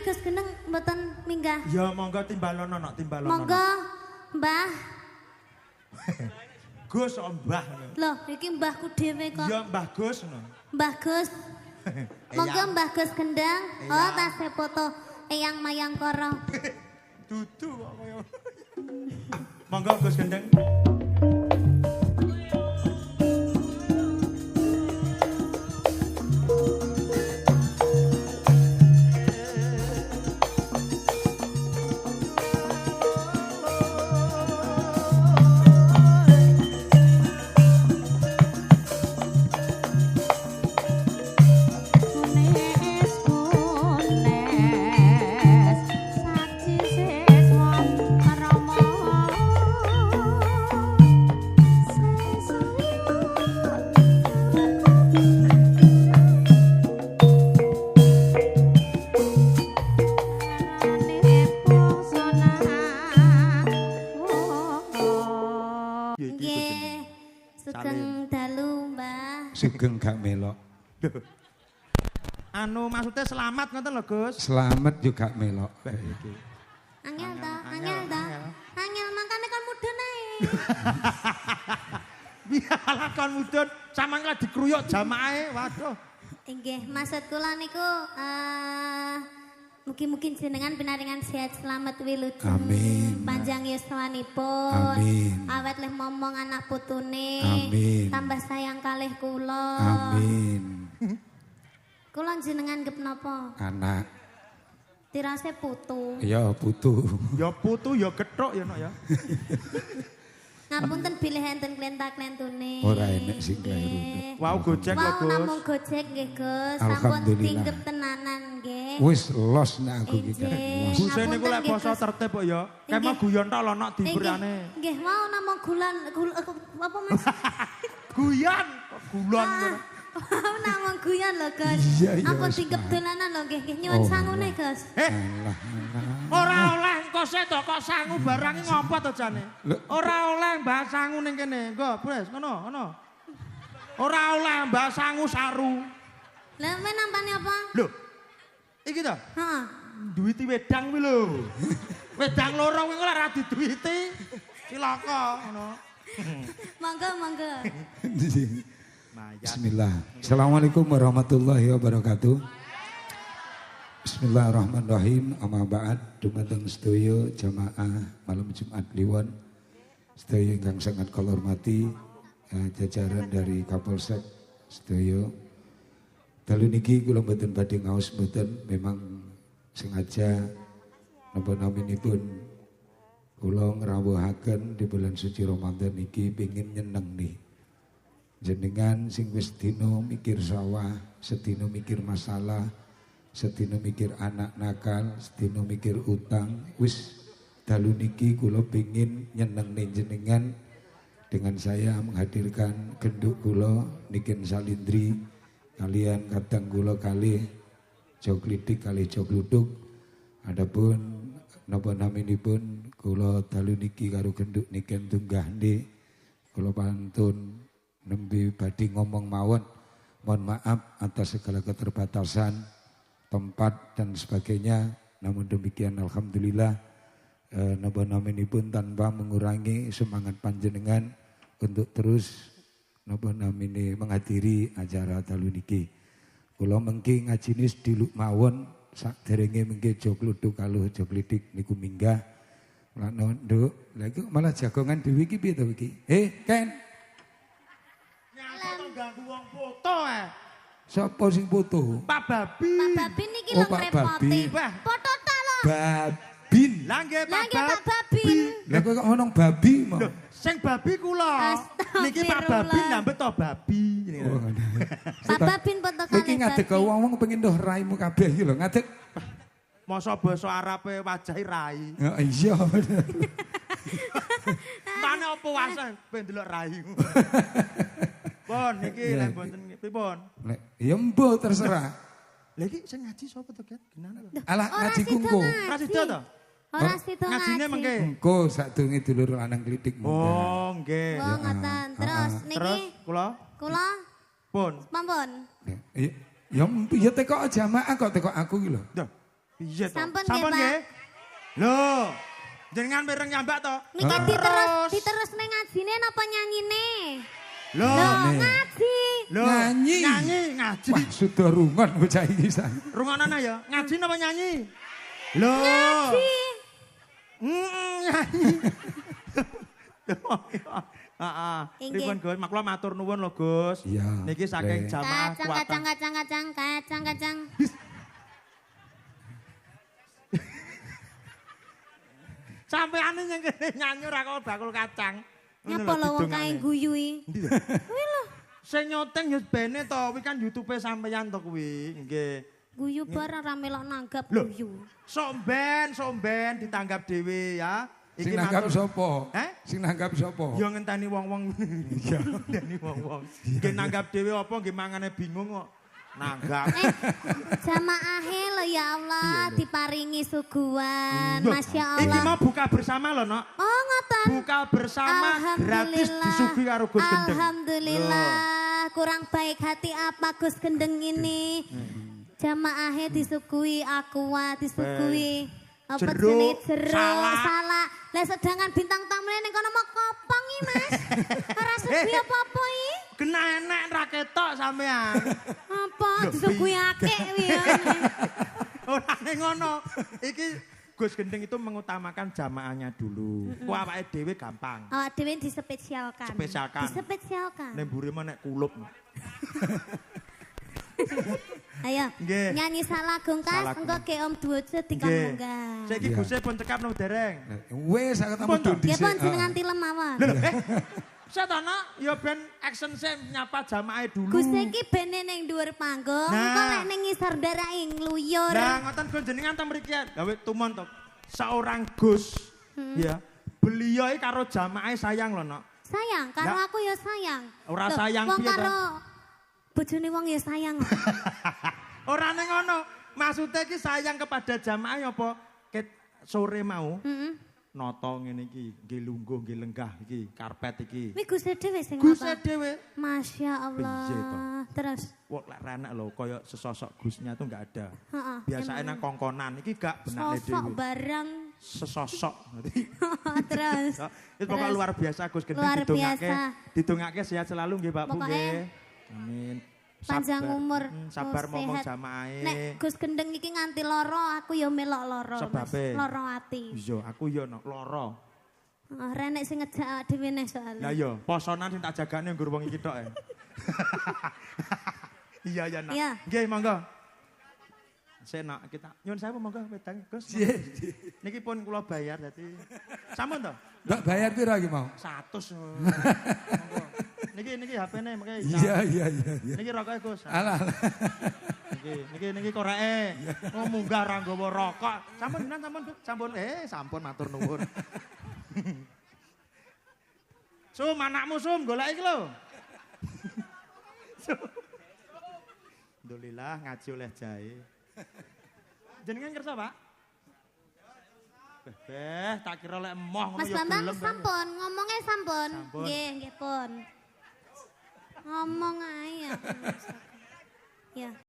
Gus Gendeng mboten minggah. Ya monggo timbalono nok timbalono. Monggo Mbah. Gus Mbah. Loh, iki mbahku dhewe kok. Ya Mbah Gus ngono. Mbah Gus. Monggo Mbah Gus Gendeng. Oh, tasih foto Eyang Mayangkara. Dudu kok koyo. Monggo Gus Gendeng. Sugeng gak melok. Anu maksudnya selamat ngoten lho Gus. Selamat juga melok. Angel ta, angel ta. Angel makane kan mudun ae. Biarlah kon mudun sampean lah dikruyuk jamaahe. Waduh. Inggih, maksud kula niku mungkin jenengan pinaringan sehat selamat wilujeng. Amin. Panjang yuswanipun. Amin. Awet leh momong anak putune. Amin. Tambah sayang kalih kula. Amin. Kula jenengan gep napa? Anak. Tirase putu. Ya putu. Ya putu ya gethuk ya nok ya. Ngapunten bilih enten klenta-klentune. Ora enek sing kleru. Wow gojek lho Wau Gus. namung gojek nggih Gus. Sampun Alhamdulillah. tinggep tenanan nggih. Wis los nek aku iki karek los. Buse niku lek poso tertib kok ya. Kayak mau guyon tok lho nok diberane. Nggih, mau namung gulan apa Mas? Guyon kok gulon. Mau namung guyon lho Gus. Iya, iya, Ampun wis, tinggep Mas. dolanan lho nggih. Nyuwun sangune Gus. Alah. Ora oleh engko sik to kok sangu barang ngopo to jane. Ora oleh mbah sangu ning kene. Nggo, Bres, ngono. Ora oleh mbah sangu saru. Lah men nampane apa? Lho. Iki to. Heeh. Duwiti wedang kuwi lho. Wedang loro kuwi ora diduwiti. Cilaka ngono. Monggo. Bismillah. Assalamualaikum warahmatullahi wabarakatuh. Bismillahirrahmanirrahim. Amma ba'd, dumateng sedaya jamaah malam Jumat Kliwon. Sedaya ingkang sangat kula hormati, jajaran dari Kapolsek sedaya. Dalu niki kula mboten badhe ngaos mboten, memang sengaja napa naminipun kula ngrawuhaken di bulan suci Ramadan niki pengin nyeneng nih. Jenengan sing wis dino mikir sawah, sedino mikir masalah, sedino mikir anak nakal, sedino mikir utang, wis dalu niki kula pengin nyeneng nih jenengan dengan saya menghadirkan genduk kula Niken Salindri kalian kadang kula kali joglidik kali jogluduk. Adapun napa naminipun kula dalu niki karo genduk Niken Tunggahne kula pantun nembe badhe ngomong mawon. Mohon maaf atas segala keterbatasan tempat dan sebagainya. Namun demikian alhamdulillah napa naminipun tanpa mengurangi semangat panjenengan untuk terus napa namine menghadiri acara dalu niki. Kula mengki ngajine sediluk mawon saderenge mengki jogluduk kalo joglidik niku minggah. Lah nduk, lha iki malah jagongan dhewe iki piye to iki? Ken Ganggu wong foto sapa sing foto? Pak Babi. Pak Babi niki Oh, lho Pak ngrepoti. Babi. Foto ta lho. Babin. Lah nggih Lah Pak nggih Pak Babi. Babin. Lah kok ngomong babi mau? Lho, sing babi kula. Niki Pak Babi nyambet to babi. Oh, Pak Babin foto iki kali ngadeg Babi. wong pengen ndoh raimu kabeh iki lho, ngadeg. Masa basa Arabe wajahe rai. Ya iya bener. Mane apa wase ben delok raimu. Pon niki lek mboten pripun? Nek ya mbuh terserah. Lha iki sing ngaji sapa to, Gat? Genane lho. Alah ngaji kungku. Ora sida to? Ora sida Ngajine ngaji. mengke. Engko sadurunge dulur lanang klitik munggah. Oh, nggih. Oh ngoten. Terus niki Terus kula kula pun. mampun. Ya teko jamaah kok teko aku iki lho. Duh. Piye to? Sampun nggih, Sampun Pak. nggih. Lho, jenengan mireng nyambak to? Mika diterus ning ngajine napa nyanyine? Lho, Ngaji. lho. Nyanyi. Ngaji. Wah, sudah rungan bocah iki san. Rungonan ya, ngaji napa nyanyi? Lho. Ngaji. Nyanyi. Heeh. Inggih. Pripun Gus? Makula matur nuwun lho Gus. Iya, Niki saking Bre. jamaah Kacang. kuatan. Sampeane yang kene nyanyi ora kok bakul kacang. Nyapa lho wong kae guyu iki? Endi to? Kuwi lho, Sing nyoteng ya bene to, kuwi kan YouTube sampeyan to kuwi. Nggih. guyu bareng ra melok nanggap Lho. guyu. Somben ditanggap dhewe ya. Sing nanggap matur- sapa? Heh? Sing nanggap sapa? Ya ngenteni wong-wong. Iya, ngenteni wong-wong. Nggih nanggap dhewe apa nggih mangane bingung kok. Nanggap. Jamaahe lho ya Allah diparingi suguhan. Loh, Masya Iki Allah. mau buka bersama lho, Nok. Oh ngoten. Buka bersama gratis disuguhi karo Gus Gendeng. Alhamdulillah. Kurang baik hati apa Gus Gendeng ini? Jamaahnya disuguhi aqua, disuguhi apa Jeruk, jenis jeruk, salak. salak. Lah sedangkan bintang tamunya ning kono mau kopong iki, Mas. Ora suguhi apa-apa iki? Kena enek ra ketok sampean. Apa disuguhi akeh kuwi ya. Ora ning ngono. Iki Gus Gendeng itu mengutamakan jamaahnya dulu. Ku awake dhewe gampang. Awak dhewe dispesialkan. Spesialkan. Dispesialkan. Nek mburi mah nek kulup. Ayo, Nggih. nyanyi salagung kas, Salagung. engko ke Om Duojo dikon Nggih. munggah. Saiki Iya. Gusé pun cekap nang dereng. Wes aku Pun to? ketemu dhisik. Ya pun jenengan tilem mawon. Satana ya ben action saya nyapa jamaah dulu. Gus iki bene ning dhuwur panggung, Nah. engko lek ning ngisor darai ngluyur. Nah, ngoten Gus jenengan ta mriki gawe tumon to. Seorang Gus ya, beliau iki karo jamaah sayang lho, Nok. Sayang, karo Lah. aku ya sayang. Ora Loh, sayang wong piye to? karo bojone wong ya sayang. Ora ning ngono. Maksudnya iki sayang kepada jamaah apa? Ket sore mau Heeh. noto ngene iki, nggih lungguh, nggih lenggah iki, karpet iki. Kuwi Gus dhewe sing Gusé apa? dhewe. Masya Allah. Piye to? Terus, Wah, lek renek lho, kaya sesosok Gusnya tuh enggak ada. heeh. Biasanya nang kongkonan, iki gak benakne Sosok dhewe. barang. Sesosok. Terus. Itu pokoknya luar biasa Gus Gendeng Luar didongake. biasa. Didongake sehat selalu nggih Pak Bu Pokoknya nggih. Amin. Panjang Sabar. umur. Sabar oh, ngomong sehat. jamaahe. Nek Gus Gendeng iki nganti loro, aku ya melok loro. Mas. Sebabe? Loro ati. Iya, aku yo nok loro. Renek sing ngejak dhewe neh soalnya. Lah iya, posonan sing tak jagane nggur wong iki tok. Iya ya nak. Iya. Nggih monggo. Senak kita nyun sewu monggo wedang Gus. Niki pun kula bayar dadi sampun to? Mbak bayar piro iki mau? 100. Monggo. Niki HP-ne mengke. Iya. Niki rokoke Gus. Alah. Niki koreke. Oh munggah ra nggawa rokok. Sampun Gus, sampun. Sampun matur nuwun. Sum anakmu Sum golek iki lho. Alhamdulillah ngaji oleh jahe. Jenengan kersa, Pak? Tak kira lek emoh ngono Mas ya Bambang gelem. sampun, ngomongnya sampun. Sampun. Nggih pun. Ngomong ae ya. Ya.